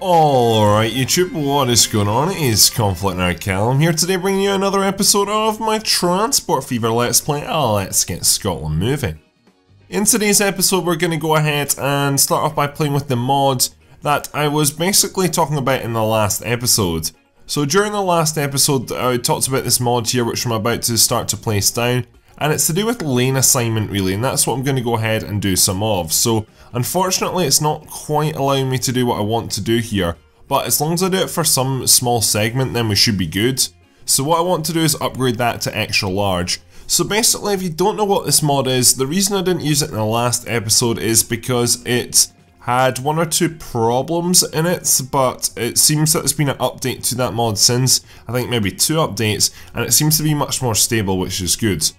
Alright YouTube, what is going on? It is ConflctNerd Callum here today bringing you another episode of my Transport Fever Let's Play. Let's get Scotland moving. In today's episode we're going to go ahead and start off by playing with the mod that I was basically talking about in the last episode. So during the last episode I talked about this mod here which I'm about to start to place down, and it's to do with lane assignment really, and that's what I'm going to go ahead and do some of. So unfortunately it's not quite allowing me to do what I want to do here, but as long as I do it for some small segment then we should be good. So what I want to do is upgrade that to extra large. So basically if you don't know what this mod is, the reason I didn't use it in the last episode is because it had one or two problems in it, but it seems that there's been an update to that mod since, I think maybe 2 updates, and it seems to be much more stable, which is good.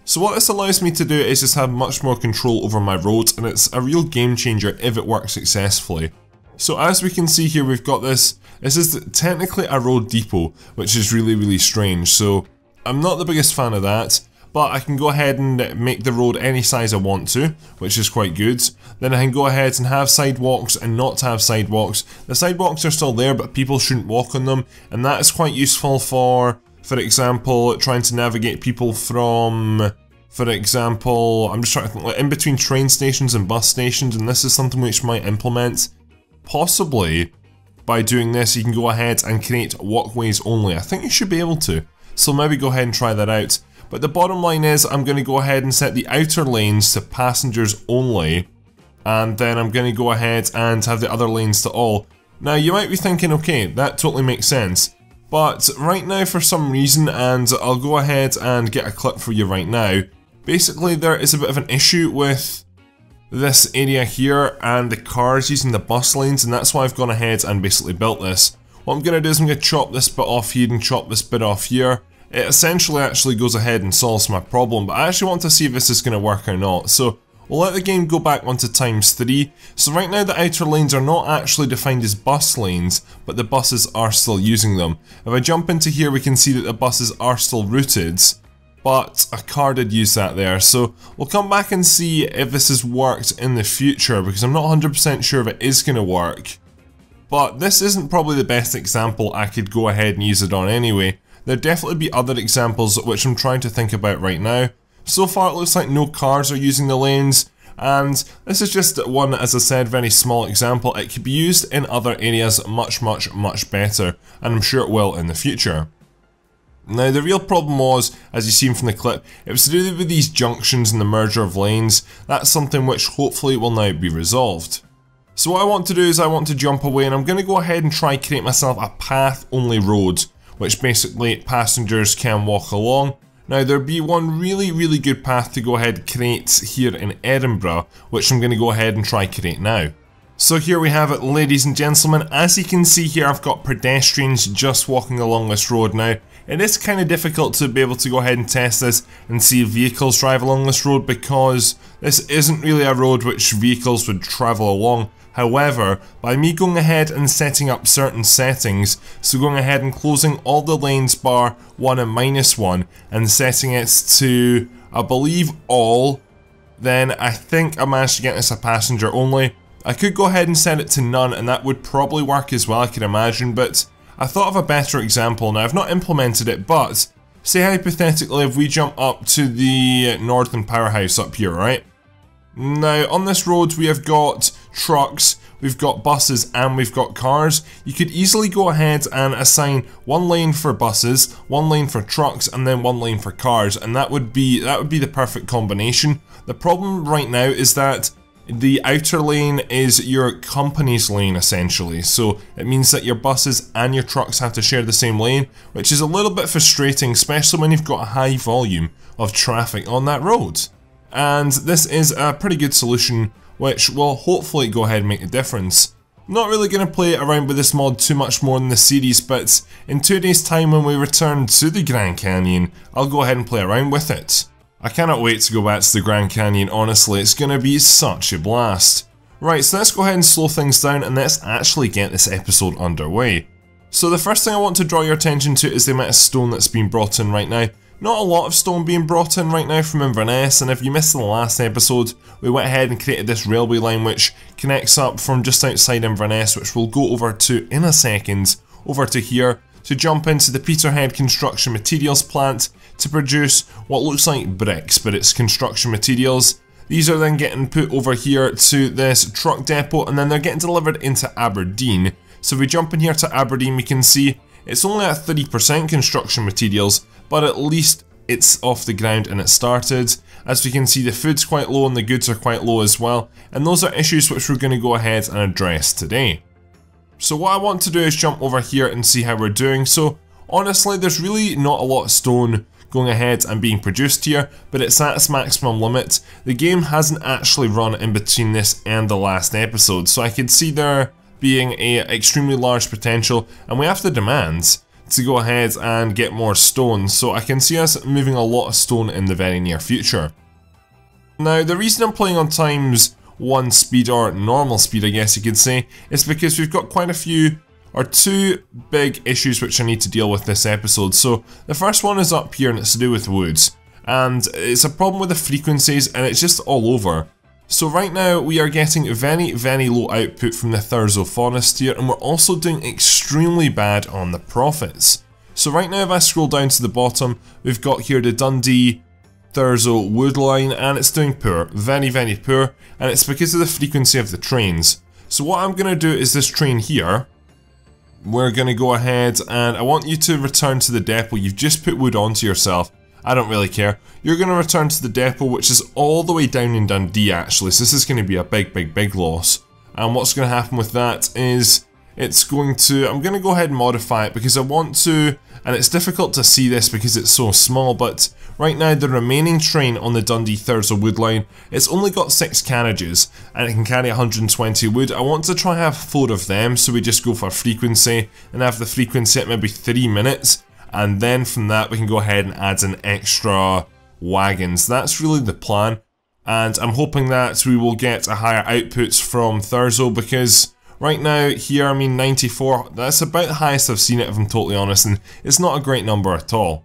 So what this allows me to do is just have much more control over my roads, and it's a real game changer if it works successfully. So as we can see here, we've got this is technically a road depot, which is really strange. So I'm not the biggest fan of that, but I can go ahead and make the road any size I want to, which is quite good. Then I can go ahead and have sidewalks and not have sidewalks. The sidewalks are still there, but people shouldn't walk on them, and that is quite useful for example, trying to navigate people from, for example, I'm just trying to think, like in between train stations and bus stations, and this is something which might implement. Possibly, by doing this, you can go ahead and create walkways only. I think you should be able to, so maybe go ahead and try that out. But the bottom line is, I'm going to go ahead and set the outer lanes to passengers only, and then I'm going to go ahead and have the other lanes to all. Now, you might be thinking, okay, that totally makes sense. But right now for some reason, and I'll go ahead and get a clip for you right now, basically there is a bit of an issue with this area here and the cars using the bus lanes, and that's why I've gone ahead and basically built this. What I'm going to do is I'm going to chop this bit off here and chop this bit off here. It essentially actually goes ahead and solves my problem, but I actually want to see if this is going to work or not. So we'll let the game go back 1 to ×3. So right now the outer lanes are not actually defined as bus lanes, but the buses are still using them. If I jump into here we can see that the buses are still routed, but a car did use that there. So we'll come back and see if this has worked in the future, because I'm not 100% sure if it is going to work. But this isn't probably the best example I could go ahead and use it on anyway. There'll definitely be other examples which I'm trying to think about right now. So far it looks like no cars are using the lanes, and this is just one, as I said, very small example. It could be used in other areas much better, and I'm sure it will in the future. Now the real problem was, as you've seen from the clip, it was to do with these junctions and the merger of lanes. That's something which hopefully will now be resolved. So what I want to do is I want to jump away, and I'm going to go ahead and try create myself a path only road, which basically passengers can walk along. Now there'll be one really good path to go ahead and create here in Edinburgh, which I'm going to go ahead and try create now. So here we have it, ladies and gentlemen. As you can see here, I've got pedestrians just walking along this road now. It is kind of difficult to be able to go ahead and test this and see if vehicles drive along this road, because this isn't really a road which vehicles would travel along. However, by me going ahead and setting up certain settings, so going ahead and closing all the lanes bar 1 and -1 and setting it to, I believe, all, then I think I managed to get this a passenger only. I could go ahead and set it to none, and that would probably work as well, I can imagine, but I thought of a better example. Now I've not implemented it, but say hypothetically if we jump up to the Northern Powerhouse up here, right? Now on this road we have got trucks, we've got buses, and we've got cars. You could easily go ahead and assign 1 lane for buses, 1 lane for trucks, and then 1 lane for cars, and that would be the perfect combination. The problem right now is that the outer lane is your company's lane essentially, so it means that your buses and your trucks have to share the same lane, which is a little bit frustrating, especially when you've got a high volume of traffic on that road. And this is a pretty good solution which will hopefully go ahead and make a difference. I'm not really going to play around with this mod too much more in the series, but in 2 days time when we return to the Grand Canyon, I'll go ahead and play around with it. I cannot wait to go back to the Grand Canyon, honestly, it's going to be such a blast. Right, so let's go ahead and slow things down and let's actually get this episode underway. So the first thing I want to draw your attention to is the amount of stone that's been brought in right now. not a lot of stone being brought in right now from Inverness, and if you missed the last episode, we went ahead and created this railway line which connects up from just outside Inverness, which we'll go over to in a second, over to here, to jump into the Peterhead construction materials plant to produce what looks like bricks, but it's construction materials. These are then getting put over here to this truck depot, and then they're getting delivered into Aberdeen. So if we jump in here to Aberdeen, we can see it's only at 30% construction materials, but at least it's off the ground and it started. As we can see, the food's quite low and the goods are quite low as well, and those are issues which we're going to go ahead and address today. So what I want to do is jump over here and see how we're doing. So honestly, there's really not a lot of stone going ahead and being produced here, but it's at its maximum limit. The game hasn't actually run in between this and the last episode, so I could see there being a extremely large potential, and we have the demands to go ahead and get more stone, so I can see us moving a lot of stone in the very near future. Now, the reason I'm playing on ×1 speed, or normal speed I guess you could say, is because we've got quite a few, or two big issues which I need to deal with this episode. So the first one is up here and it's to do with woods, and it's a problem with the frequencies and it's just all over. So right now we are getting very low output from the Thurso forest here, and we're also doing extremely bad on the profits. So right now if I scroll down to the bottom, we've got here the Dundee Thurso wood line, and it's doing poor, very poor, and it's because of the frequency of the trains. So what I'm going to do is this train here, we're going to go ahead and I want you to return to the depot. You've just put wood onto yourself. I don't really care. You're going to return to the depot, which is all the way down in Dundee actually, so this is going to be a big loss. And what's going to happen with that is it's going to, I'm going to go ahead and modify it because I want to, and it's difficult to see this because it's so small, but right now the remaining train on the Dundee Thurso wood line, it's only got 6 carriages and it can carry 120 wood. I want to try and have 4 of them, so we just go for frequency and have the frequency at maybe 3 minutes. And then from that we can go ahead and add in extra wagons. That's really the plan, and I'm hoping that we will get a higher outputs from Thurso, because right now here, I mean 94, that's about the highest I've seen it if I'm totally honest, and it's not a great number at all.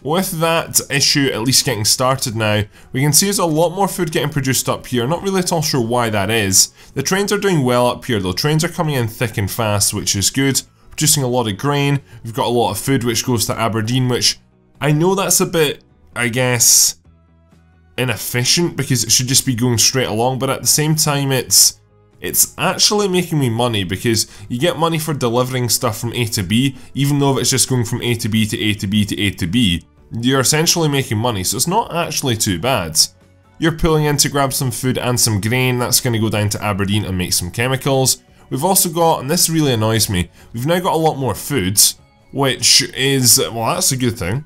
With that issue at least getting started now, we can see there's a lot more food getting produced up here. Not really at all sure why that is. The trains are doing well up here though, trains are coming in thick and fast, which is good. Producing a lot of grain, we've got a lot of food which goes to Aberdeen, which I know that's a bit, I guess, inefficient because it should just be going straight along, but at the same time it's actually making me money because you get money for delivering stuff from A to B, even though if it's just going from A to B to A to B to A to B, you're essentially making money, so it's not actually too bad. You're pulling in to grab some food and some grain, that's going to go down to Aberdeen and make some chemicals. We've also got, and this really annoys me, we've now got a lot more food, which is, well, that's a good thing.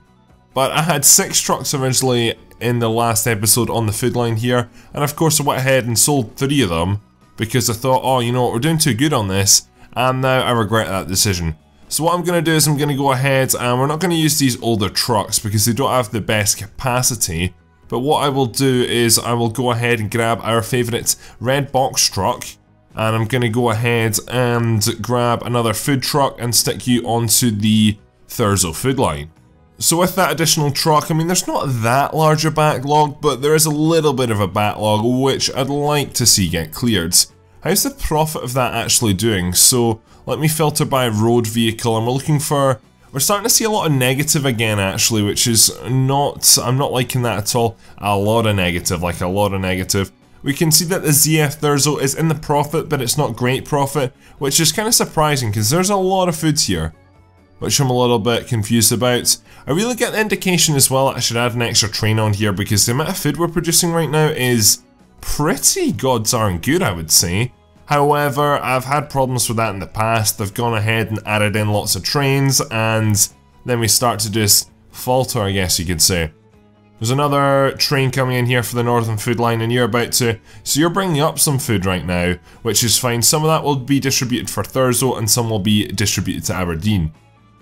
But I had 6 trucks originally in the last episode on the food line here, and of course I went ahead and sold 3 of them because I thought, oh, you know what, we're doing too good on this, and now I regret that decision. So what I'm going to do is I'm going to go ahead and we're not going to use these older trucks because they don't have the best capacity, but what I will do is I will go ahead and grab our favourite red box truck, and I'm going to go ahead and grab another food truck and stick you onto the Thurso food line. So with that additional truck, I mean there's not that large a backlog, but there is a little bit of a backlog which I'd like to see get cleared. How's the profit of that actually doing? So let me filter by road vehicle, and we're looking for, we're starting to see a lot of negative again actually, which is not, I'm not liking that at all. A lot of negative, like a lot of negative. We can see that the ZF Thurso is in the profit, but it's not great profit, which is kind of surprising because there's a lot of foods here, which I'm a little bit confused about. I really get the indication as well that I should add an extra train on here because the amount of food we're producing right now is pretty goddamn good, I would say. However, I've had problems with that in the past. I've gone ahead and added in lots of trains, and then we start to just falter, I guess you could say. There's another train coming in here for the Northern Food Line, and you're about to, so you're bringing up some food right now, which is fine. Some of that will be distributed for Thurso and some will be distributed to Aberdeen.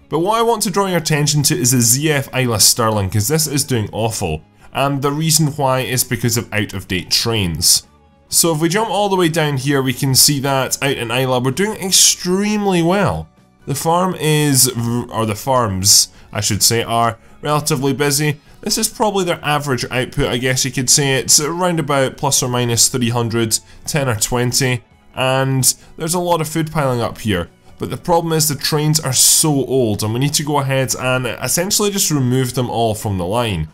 But what I want to draw your attention to is the ZF Islay Stirling, because this is doing awful, and the reason why is because of out-of-date trains. So if we jump all the way down here, we can see that out in Islay we're doing extremely well. The farm is, or the farms, I should say, are relatively busy. This is probably their average output, I guess you could say. It's around about plus or minus 300, 10 or 20, and there's a lot of food piling up here. But the problem is the trains are so old, and we need to go ahead and essentially just remove them all from the line.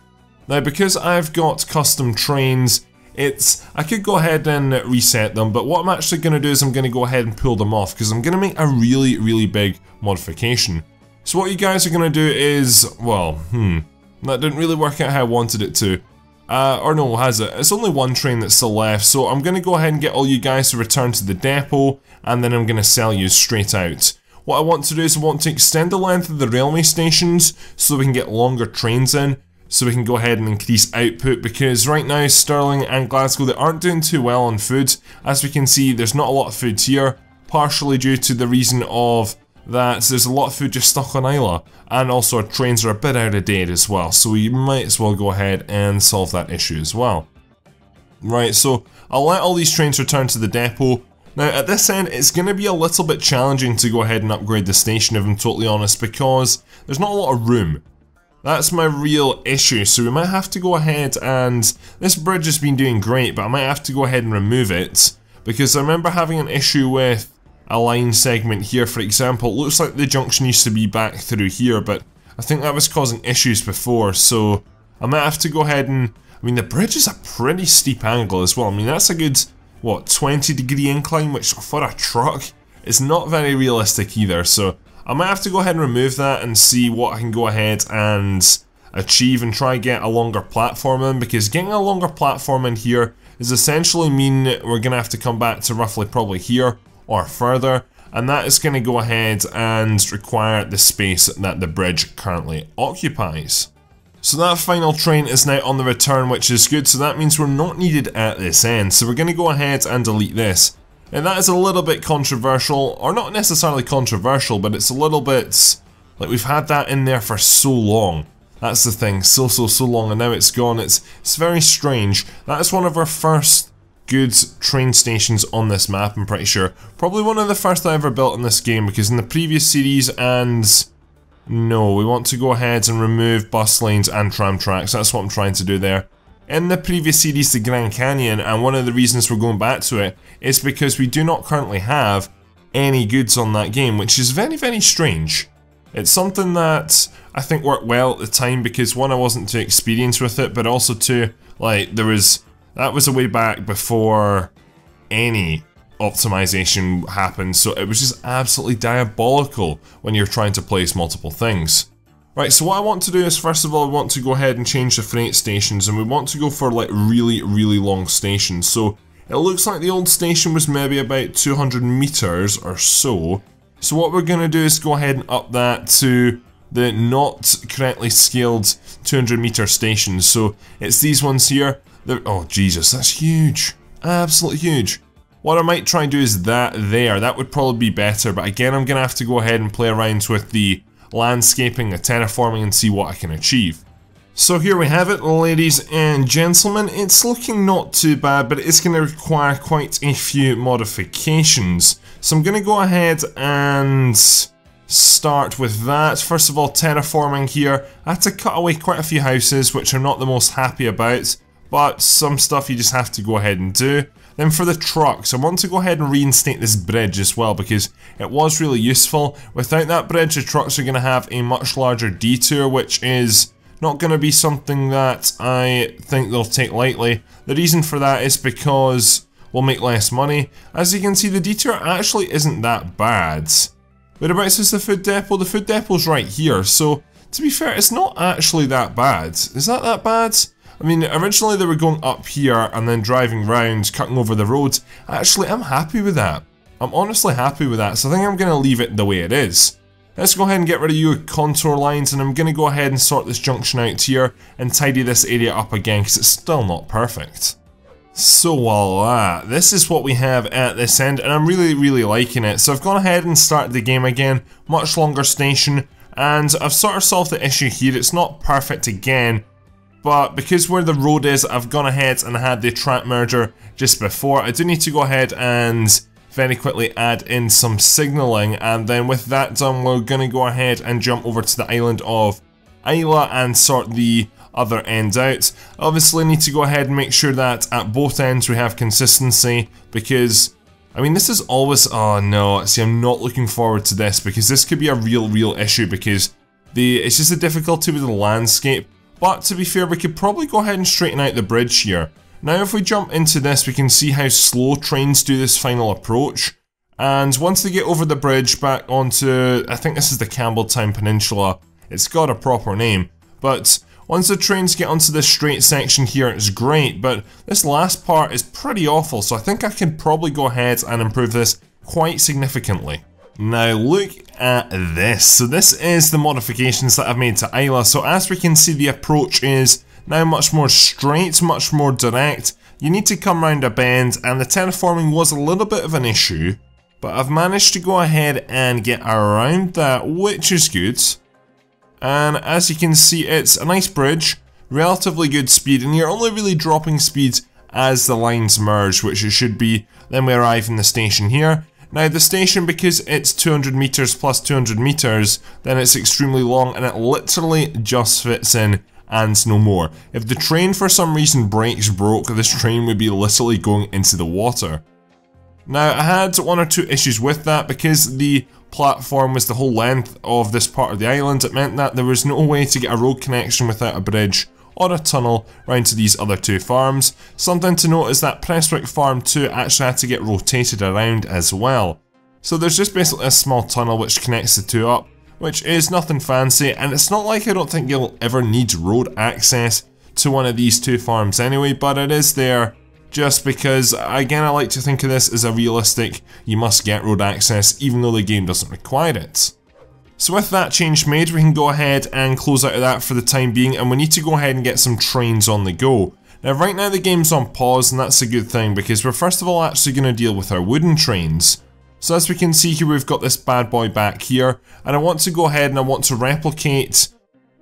Now, because I've got custom trains, I could go ahead and reset them, but what I'm actually going to do is I'm going to go ahead and pull them off, because I'm going to make a really, really big modification. So what you guys are going to do is, well, that didn't really work out how I wanted it to. Or no, has it? It's only one train that's still left, so I'm going to go ahead and get all you guys to return to the depot, and then I'm going to sell you straight out. What I want to do is I want to extend the length of the railway stations so we can get longer trains in, so we can go ahead and increase output, because right now Stirling and Glasgow, they aren't doing too well on food. As we can see, there's not a lot of food here, partially due to the reason of that there's a lot of food just stuck on Islay, and also our trains are a bit out of date as well, so we might as well go ahead and solve that issue as well. Right, so I'll let all these trains return to the depot. Now at this end, it's going to be a little bit challenging to go ahead and upgrade the station, if I'm totally honest, because there's not a lot of room. That's my real issue, so we might have to go ahead and... This bridge has been doing great, but I might have to go ahead and remove it, because I remember having an issue with a line segment here, for example. It looks like the junction used to be back through here, but I think that was causing issues before, so I might have to go ahead and... I mean, the bridge is a pretty steep angle as well. I mean, that's a good, what, 20-degree incline, which for a truck is not very realistic either, so I might have to go ahead and remove that and see what I can go ahead and achieve and try get a longer platform in, because getting a longer platform in here is essentially mean we're going to have to come back to roughly probably here or further, and that is going to go ahead and require the space that the bridge currently occupies. So that final train is now on the return, which is good, so that means we're not needed at this end, so we're going to go ahead and delete this. And that is a little bit controversial, or not necessarily controversial, but it's a little bit like we've had that in there for so long. That's the thing, so long, and now it's gone. It's very strange. That is one of our first good train stations on this map, I'm pretty sure. Probably one of the first I ever built in this game, because in the previous series and... No, we want to go ahead and remove bus lanes and tram tracks. That's what I'm trying to do there. In the previous series, the Grand Canyon, and one of the reasons we're going back to it is because we do not currently have any goods on that game, which is very, very strange. It's something that I think worked well at the time because one, I wasn't too experienced with it, but also two, like, that was a way back before any optimization happened, so it was just absolutely diabolical when you're trying to place multiple things. Right, so what I want to do is, first of all, I want to go ahead and change the freight stations, and we want to go for like really, really long stations. So it looks like the old station was maybe about 200 meters or so. So what we're going to do is go ahead and up that to the not correctly scaled 200 meter stations. So it's these ones here. Oh Jesus, that's huge. Absolutely huge. What I might try and do is that there. That would probably be better, but again, I'm going to have to go ahead and play around with the landscaping, the terraforming, and see what I can achieve. So here we have it, ladies and gentlemen. It's looking not too bad, but it is going to require quite a few modifications. So I'm going to go ahead and start with that. First of all, terraforming here. I had to cut away quite a few houses, which I'm not the most happy about, but some stuff you just have to go ahead and do. Then for the trucks, I want to go ahead and reinstate this bridge as well, because it was really useful. Without that bridge, the trucks are going to have a much larger detour, which is not going to be something that I think they'll take lightly. The reason for that is because we'll make less money. As you can see, the detour actually isn't that bad. Whereabouts is the food depot? The food depot's right here, so to be fair, it's not actually that bad. Is that bad? I mean, originally they were going up here and then driving round, cutting over the road. Actually, I'm happy with that. I'm honestly happy with that, so I think I'm going to leave it the way it is. Let's go ahead and get rid of your contour lines, and I'm going to go ahead and sort this junction out here and tidy this area up again, because it's still not perfect. So voila, this is what we have at this end, and I'm really, really liking it. So I've gone ahead and started the game again, much longer station, and I've sort of solved the issue here. It's not perfect again, but because where the road is, I've gone ahead and had the track merger just before. I do need to go ahead and very quickly add in some signalling, and then with that done, we're going to go ahead and jump over to the island of Islay and sort the other end out. Obviously need to go ahead and make sure that at both ends we have consistency, because I mean this is always, oh no, see I'm not looking forward to this, because this could be a real issue, because it's just a difficulty with the landscape. But to be fair, we could probably go ahead and straighten out the bridge here. Now if we jump into this, we can see how slow trains do this final approach. And once they get over the bridge back onto, I think this is the Campbelltown Peninsula, it's got a proper name, but once the trains get onto this straight section here, it's great, but this last part is pretty awful, so I think I can probably go ahead and improve this quite significantly. Now look at this. So this is the modifications that I've made to Islay. So as we can see, the approach is now much more straight, much more direct. You need to come around a bend, and the terraforming was a little bit of an issue, but I've managed to go ahead and get around that, which is good. And as you can see, it's a nice bridge, relatively good speed, and you're only really dropping speed as the lines merge, which it should be. Then we arrive in the station here. Now the station, because it's 200 meters plus 200 meters, then it's extremely long, and it literally just fits in and no more. If the train for some reason broke, this train would be literally going into the water. Now I had one or two issues with that, because the platform was the whole length of this part of the island. It meant that there was no way to get a road connection without a bridge or a tunnel round to these other two farms. Something to note is that Prestwick Farm 2 actually had to get rotated around as well. So there's just basically a small tunnel which connects the two up, which is nothing fancy, and it's not like I don't think you'll ever need road access to one of these two farms anyway, but it is there just because, again, I like to think of this as a realistic, you must get road access even though the game doesn't require it. So with that change made, we can go ahead and close out of that for the time being, and we need to go ahead and get some trains on the go. Now right now the game's on pause, and that's a good thing, because we're first of all actually going to deal with our wooden trains. So as we can see here, we've got this bad boy back here, and I want to go ahead and I want to replicate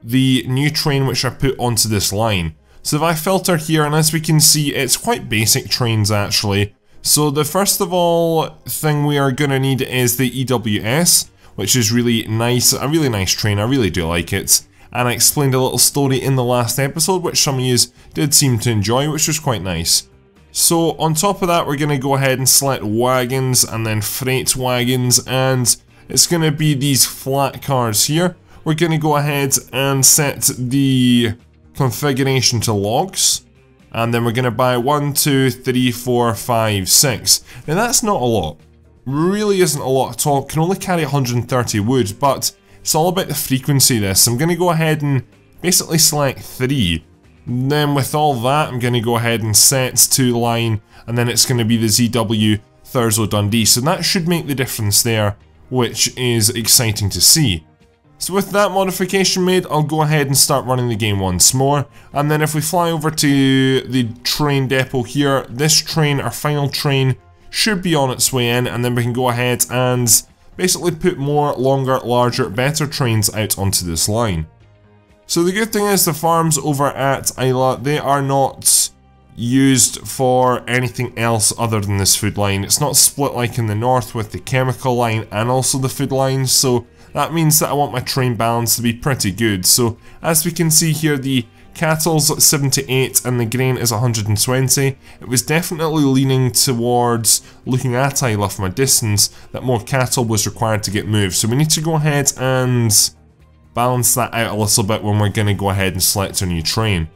the new train which I put onto this line. So if I filter here, and as we can see, it's quite basic trains actually. So the first of all thing we are going to need is the EWS, which is really nice, a really nice train, I really do like it. And I explained a little story in the last episode, which some of you did seem to enjoy, which was quite nice. So on top of that, we're going to go ahead and select wagons and then freight wagons, and it's going to be these flat cars here. We're going to go ahead and set the configuration to logs, and then we're going to buy 1, 2, 3, 4, 5, 6. Now that's not a lot, really isn't a lot at all. It can only carry 130 wood, but it's all about the frequency of this. I'm going to go ahead and basically select 3. Then with all that, I'm going to go ahead and set to line, and then it's going to be the ZW Thurso Dundee. So that should make the difference there, which is exciting to see. So with that modification made, I'll go ahead and start running the game once more. And then if we fly over to the train depot here, this train, our final train, should be on its way in, and then we can go ahead and basically put more, longer, larger, better trains out onto this line. So the good thing is the farms over at Islay, they are not used for anything else other than this food line. It's not split like in the north with the chemical line and also the food line, so that means that I want my train balance to be pretty good. So as we can see here, the cattle's 78 and the grain is 120. It was definitely leaning towards, looking at Islay from a distance, that more cattle was required to get moved. So we need to go ahead and balance that out a little bit when we're going to go ahead and select a new train.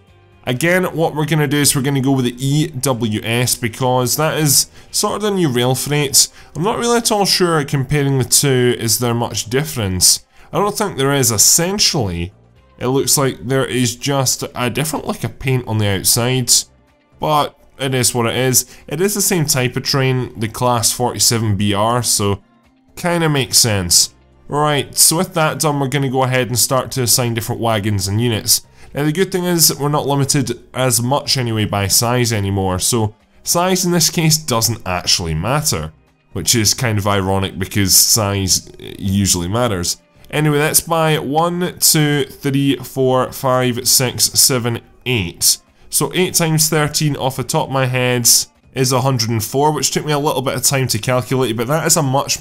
Again, what we're going to do is we're going to go with the EWS, because that is sort of the new rail freight. I'm not really at all sure, comparing the two, is there much difference? I don't think there is. Essentially, it looks like there is just a different lick of paint on the outside, but it is what it is. It is the same type of train, the Class 47 BR, so kind of makes sense. Right, so with that done, we're going to go ahead and start to assign different wagons and units. Now the good thing is we're not limited as much anyway by size anymore, so size in this case doesn't actually matter, which is kind of ironic because size usually matters. Anyway, let's buy 1, 2, 3, 4, 5, 6, 7, 8. So 8 times 13 off the top of my head is 104, which took me a little bit of time to calculate, but that is a much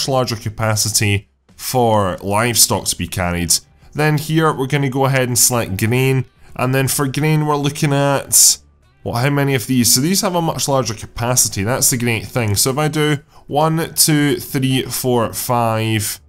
larger capacity for livestock to be carried Then here we're going to go ahead and select grain, and then for grain we're looking at, well, how many of these? So these have a much larger capacity, that's the great thing. So if I do 1, 2, 3, 4, 5,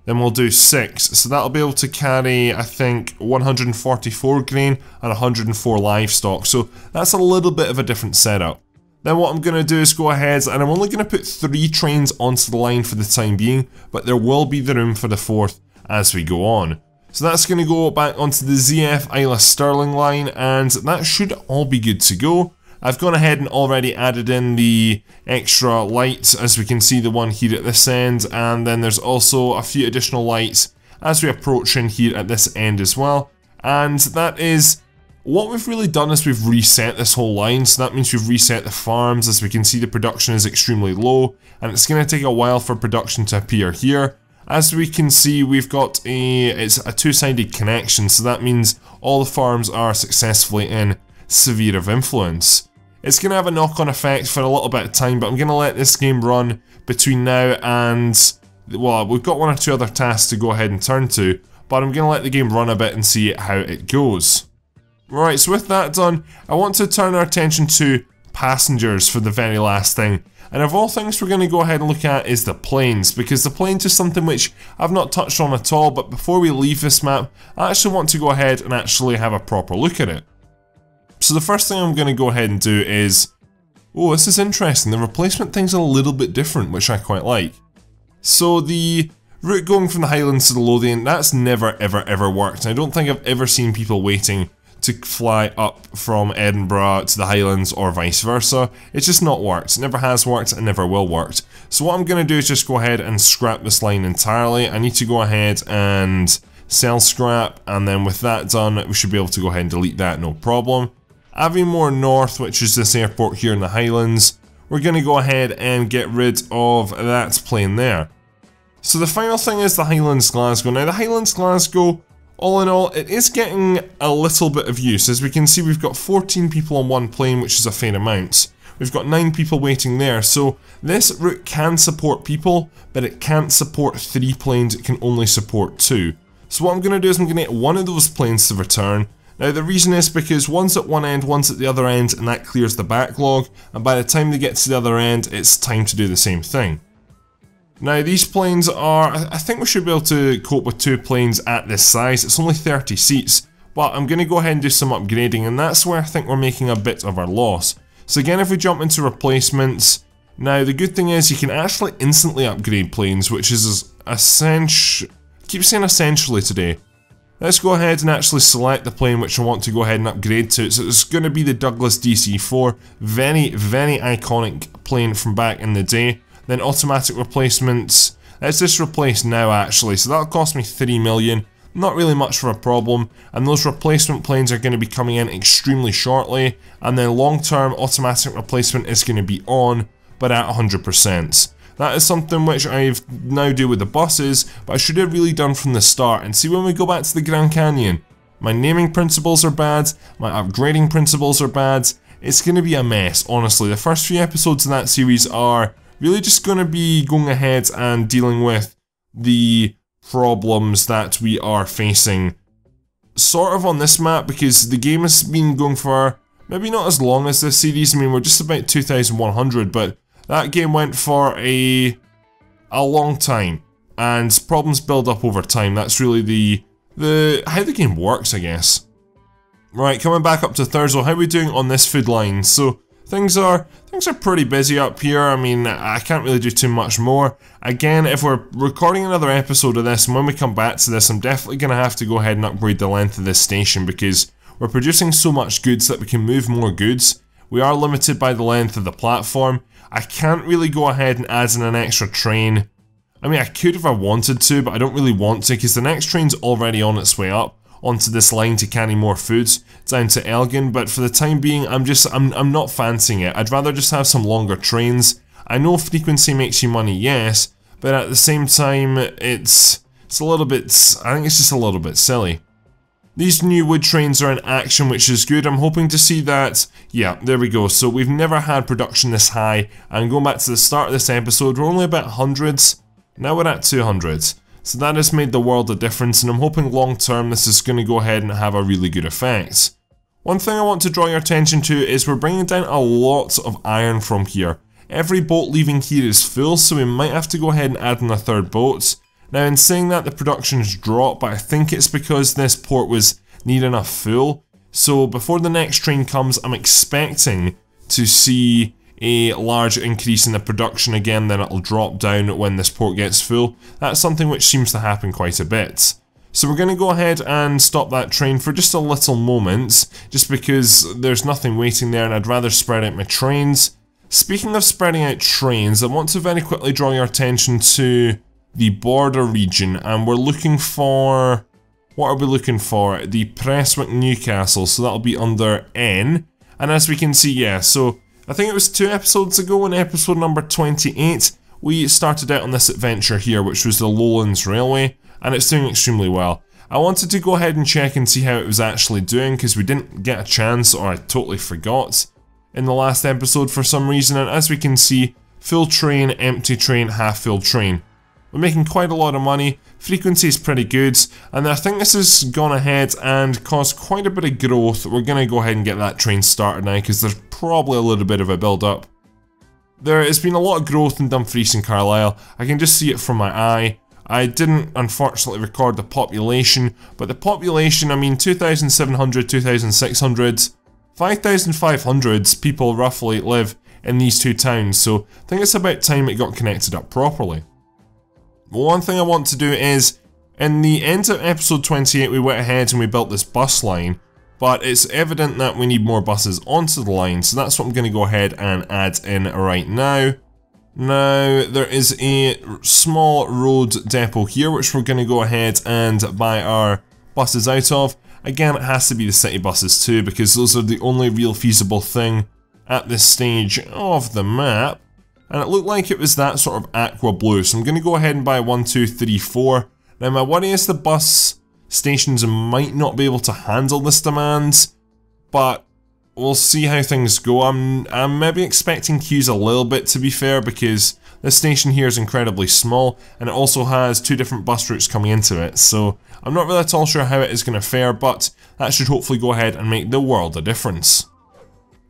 then we'll do 6. So that'll be able to carry, I think, 144 grain and 104 livestock. So that's a little bit of a different setup. Then what I'm going to do is go ahead and I'm only going to put 3 trains onto the line for the time being, but there will be the room for the 4th as we go on. So that's going to go back onto the ZF Islay Stirling line, and that should all be good to go. I've gone ahead and already added in the extra lights, as we can see the one here at this end, and then there's also a few additional lights as we approach in here at this end as well. And that is what we've really done, is we've reset this whole line. So that means we've reset the farms. As we can see, the production is extremely low, and it's going to take a while for production to appear here. As we can see, we've got it's a two-sided connection, so that means all the farms are successfully in sphere of influence. It's going to have a knock-on effect for a little bit of time, but I'm going to let this game run between now and, well, we've got 1 or 2 other tasks to go ahead and turn to, but I'm going to let the game run a bit and see how it goes. Right, so with that done, I want to turn our attention to passengers for the very last thing. And of all things we're going to go ahead and look at is the planes, because the planes is something which I've not touched on at all, but before we leave this map, I actually want to go ahead and actually have a proper look at it. So the first thing I'm going to go ahead and do is, oh, this is interesting, the replacement thing's a little bit different, which I quite like. So the route going from the Highlands to the Lothian, that's never ever worked. I don't think I've ever seen people waiting to fly up from Edinburgh to the Highlands or vice versa. It's just not worked. It never has worked and never will work. So what I'm going to do is just go ahead and scrap this line entirely. I need to go ahead and sell scrap, and then with that done, we should be able to go ahead and delete that, no problem. Aviemore North, which is this airport here in the Highlands, we're going to go ahead and get rid of that plane there. So the final thing is the Highlands Glasgow. Now the Highlands Glasgow, all in all, it is getting a little bit of use. As we can see, we've got 14 people on one plane, which is a fair amount. We've got 9 people waiting there, so this route can support people, but it can't support 3 planes, it can only support 2. So what I'm going to do is I'm going to get one of those planes to return. Now the reason is because one's at one end, one's at the other end, and that clears the backlog, and by the time they get to the other end, it's time to do the same thing. Now these planes are, I think we should be able to cope with 2 planes at this size. It's only 30 seats, but I'm going to go ahead and do some upgrading, and that's where I think we're making a bit of our loss. So again, if we jump into replacements, now the good thing is you can actually instantly upgrade planes, which is essential. I keep saying essentially today. Let's go ahead and actually select the plane which I want to go ahead and upgrade to. So it's going to be the Douglas DC-4, very iconic plane from back in the day. Then automatic replacements, let's just replace now actually, so that'll cost me 3 million, not really much for a problem, and those replacement planes are going to be coming in extremely shortly, and then long term automatic replacement is going to be on, but at 100%. That is something which I now do with the buses, but I should have really done from the start. And see, when we go back to the Grand Canyon, my naming principles are bad, my upgrading principles are bad, it's going to be a mess, honestly. The first few episodes of that series are really just going to be going ahead and dealing with the problems that we are facing sort of on this map, because the game has been going for maybe not as long as this series. I mean, we're just about 2,100, but that game went for a long time, and problems build up over time. That's really the how the game works, I guess. Right, coming back up to Thurso, how are we doing on this food line? So things are pretty busy up here. I mean, I can't really do too much more. Again, if we're recording another episode of this, and when we come back to this, I'm definitely going to have to go ahead and upgrade the length of this station, because we're producing so much goods that we can move more goods. We are limited by the length of the platform. I can't really go ahead and add in an extra train. I mean, I could if I wanted to, but I don't really want to, because the next train's already on its way up onto this line to carry more foods down to Elgin, but for the time being, I'm not fancying it. I'd rather just have some longer trains. I know frequency makes you money, yes, but at the same time, it's a little bit, I think it's just a little bit silly. These new wood trains are in action, which is good. I'm hoping to see that. Yeah, there we go. So we've never had production this high, and going back to the start of this episode, we're only about hundreds. Now we're at 200s. So that has made the world a difference, and I'm hoping long term this is going to go ahead and have a really good effect. One thing I want to draw your attention to is we're bringing down a lot of iron from here. Every boat leaving here is full, so we might have to go ahead and add in a third boat. Now in saying that, the production's dropped, but I think it's because this port was near enough full. So before the next train comes, I'm expecting to see a large increase in the production again, then it'll drop down when this port gets full. That's something which seems to happen quite a bit. So we're going to go ahead and stop that train for just a little moment, just because there's nothing waiting there and I'd rather spread out my trains. Speaking of spreading out trains, I want to very quickly draw your attention to the border region, and we're looking for... what are we looking for? The Prestwick Newcastle, so that'll be under N. And as we can see, yeah, so I think it was 2 episodes ago, in episode number 28, we started out on this adventure here, which was the Lowlands Railway, and it's doing extremely well. I wanted to go ahead and check and see how it was actually doing, because we didn't get a chance, or I totally forgot, in the last episode for some reason, and as we can see, full train, empty train, half full train. We're making quite a lot of money, frequency is pretty good, and I think this has gone ahead and caused quite a bit of growth. We're going to go ahead and get that train started now, because there's probably a little bit of a build up. There has been a lot of growth in Dumfries and Carlisle. I can just see it from my eye. I didn't unfortunately record the population, but the population, I mean 2,700, 2,600, 5,500 people roughly live in these two towns, so I think it's about time it got connected up properly. One thing I want to do is, in the end of episode 28 we went ahead and we built this bus line, but it's evident that we need more buses onto the line, so that's what I'm going to go ahead and add in right now. Now, there is a small road depot here which we're going to go ahead and buy our buses out of. Again, it has to be the city buses too, because those are the only real feasible thing at this stage of the map. And it looked like it was that sort of aqua blue, so I'm going to go ahead and buy 1, 2, 3, 4. Now my worry is the bus stations might not be able to handle this demand, but we'll see how things go. I'm maybe expecting queues a little bit, to be fair, because this station here is incredibly small, and it also has 2 different bus routes coming into it, so I'm not really at all sure how it is going to fare, but that should hopefully go ahead and make the world a difference.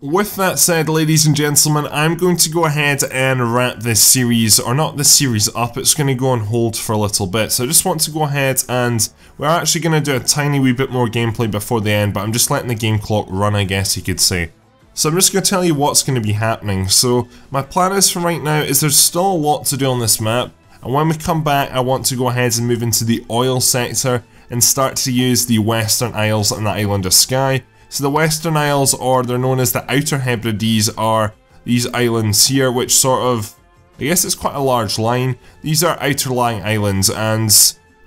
With that said, ladies and gentlemen, I'm going to go ahead and wrap this series, or not this series up, it's going to go on hold for a little bit, so I just want to go ahead and we're actually going to do a tiny wee bit more gameplay before the end, but I'm just letting the game clock run, I guess you could say. So I'm just going to tell you what's going to be happening. So my plan is for right now is there's still a lot to do on this map, and when we come back I want to go ahead and move into the oil sector and start to use the Western Isles and the Island of Skye. So the Western Isles, or they're known as the Outer Hebrides, are these islands here, which sort of, I guess it's quite a large line. These are outer lying islands and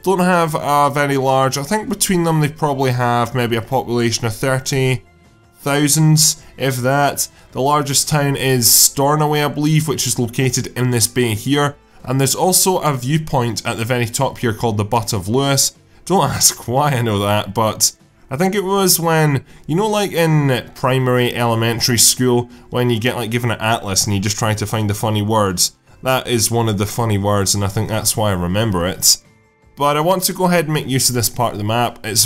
don't have a very large, I think between them they probably have maybe a population of 30,000, if that. The largest town is Stornoway, I believe, which is located in this bay here. And there's also a viewpoint at the very top here called the Butt of Lewis. Don't ask why I know that, but I think it was when, you know, like in primary, elementary school, when you get like given an atlas and you just try to find the funny words. That is one of the funny words, and I think that's why I remember it. But I want to go ahead and make use of this part of the map. It's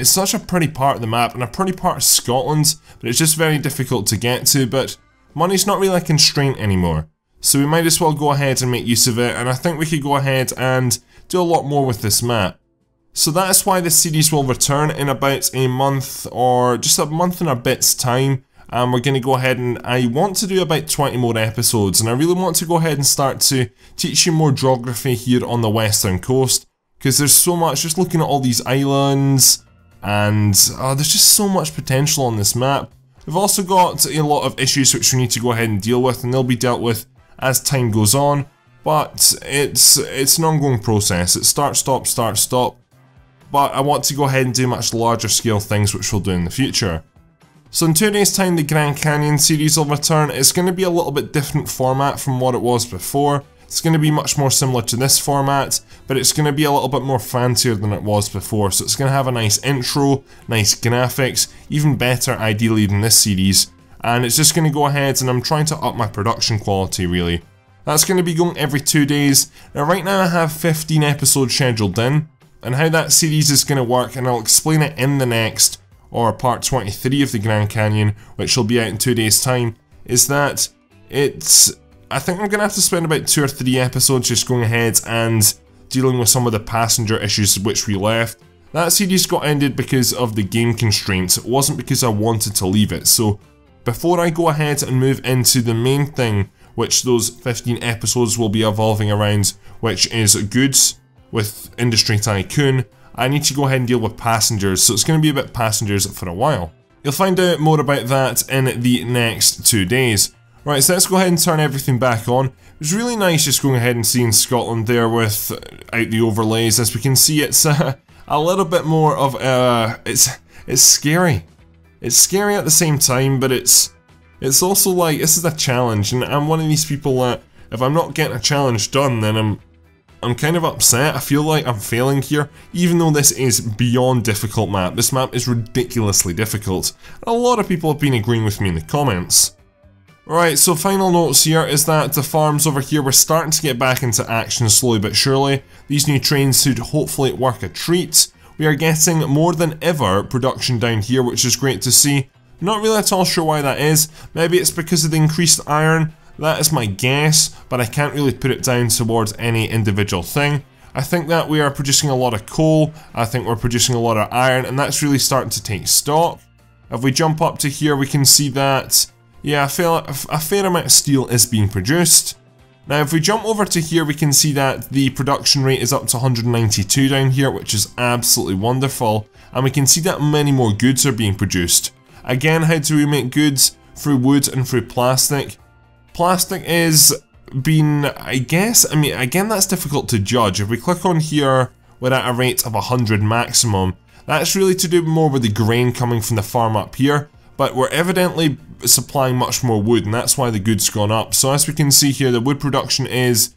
such a pretty part of the map and a pretty part of Scotland, but it's just very difficult to get to, but money's not really a constraint anymore. So we might as well go ahead and make use of it, and I think we could go ahead and do a lot more with this map. So that's why this series will return in about a month, or just a month and a bit's time. And we're going to go ahead and I want to do about 20 more episodes, and I really want to go ahead and start to teach you more geography here on the western coast, because there's so much, just looking at all these islands, and there's just so much potential on this map. We've also got a lot of issues which we need to go ahead and deal with, and they'll be dealt with as time goes on, but it's an ongoing process. It's start, stop, start, stop. But I want to go ahead and do much larger scale things which we'll do in the future. So in 2 days time the Grand Canyon series will return. It's going to be a little bit different format from what it was before. It's going to be much more similar to this format, but it's going to be a little bit more fancier than it was before. So it's going to have a nice intro, nice graphics, even better ideally than this series. And it's just going to go ahead and I'm trying to up my production quality really. That's going to be going every 2 days. Now right now I have 15 episodes scheduled in, and how that series is going to work, and I'll explain it in the next, or part 23 of the Grand Canyon, which will be out in 2 days time, is that I think I'm going to have to spend about 2 or 3 episodes just going ahead and dealing with some of the passenger issues which we left. That series got ended because of the game constraints, it wasn't because I wanted to leave it. So before I go ahead and move into the main thing, which those 15 episodes will be evolving around, which is goods with Industry Tycoon, I need to go ahead and deal with passengers, so it's going to be about passengers for a while. You'll find out more about that in the next 2 days. Right, so let's go ahead and turn everything back on. It was really nice just going ahead and seeing Scotland there without the overlays. As we can see, it's a little bit more of it's scary. It's scary at the same time, but it's also like, this is a challenge, and I'm one of these people that if I'm not getting a challenge done, then I'm kind of upset. I feel like I'm failing here, even though this is beyond difficult map. This map is ridiculously difficult, and a lot of people have been agreeing with me in the comments. Right, so final notes here is that the farms over here, we're starting to get back into action slowly but surely. These new trains should hopefully work a treat. We are getting more than ever production down here, which is great to see. Not really at all sure why that is. Maybe it's because of the increased iron. That is my guess, but I can't really put it down towards any individual thing. I think that we are producing a lot of coal, I think we're producing a lot of iron, and that's really starting to take stock. If we jump up to here, we can see that, yeah, a fair amount of steel is being produced. Now if we jump over to here, we can see that the production rate is up to 192 down here, which is absolutely wonderful, and we can see that many more goods are being produced. Again, how do we make goods? Through wood and through plastic. Plastic is being, I mean, again, that's difficult to judge. If we click on here, we're at a rate of 100 maximum. That's really to do more with the grain coming from the farm up here, but we're evidently supplying much more wood, and that's why the good's gone up. So as we can see here, the wood production is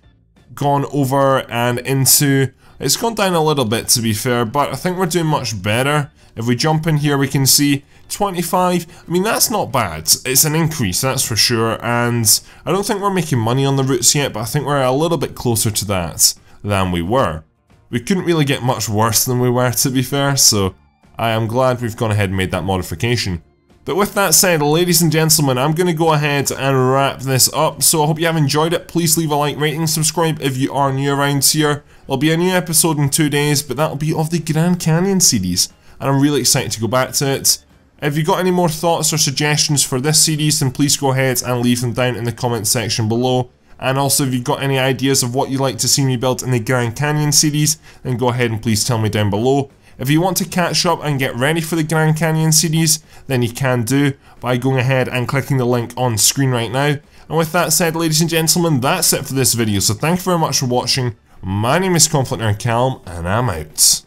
gone over and into, it's gone down a little bit to be fair, but I think we're doing much better. If we jump in here, we can see 25, I mean that's not bad, it's an increase, that's for sure, and I don't think we're making money on the routes yet, but I think we're a little bit closer to that than we were. We couldn't really get much worse than we were, to be fair, so I am glad we've gone ahead and made that modification. But with that said, ladies and gentlemen, I'm going to go ahead and wrap this up, so I hope you have enjoyed it. Please leave a like, rating, subscribe if you are new around here. There'll be a new episode in 2 days, but that'll be of the Grand Canyon series, and I'm really excited to go back to it. If you've got any more thoughts or suggestions for this series, then please go ahead and leave them down in the comment section below. And also if you've got any ideas of what you'd like to see me build in the Grand Canyon series, then go ahead and please tell me down below. If you want to catch up and get ready for the Grand Canyon series, then you can do by going ahead and clicking the link on screen right now. And with that said, ladies and gentlemen, that's it for this video, so thank you very much for watching. My name is ConflctNerd Callum, and I'm out.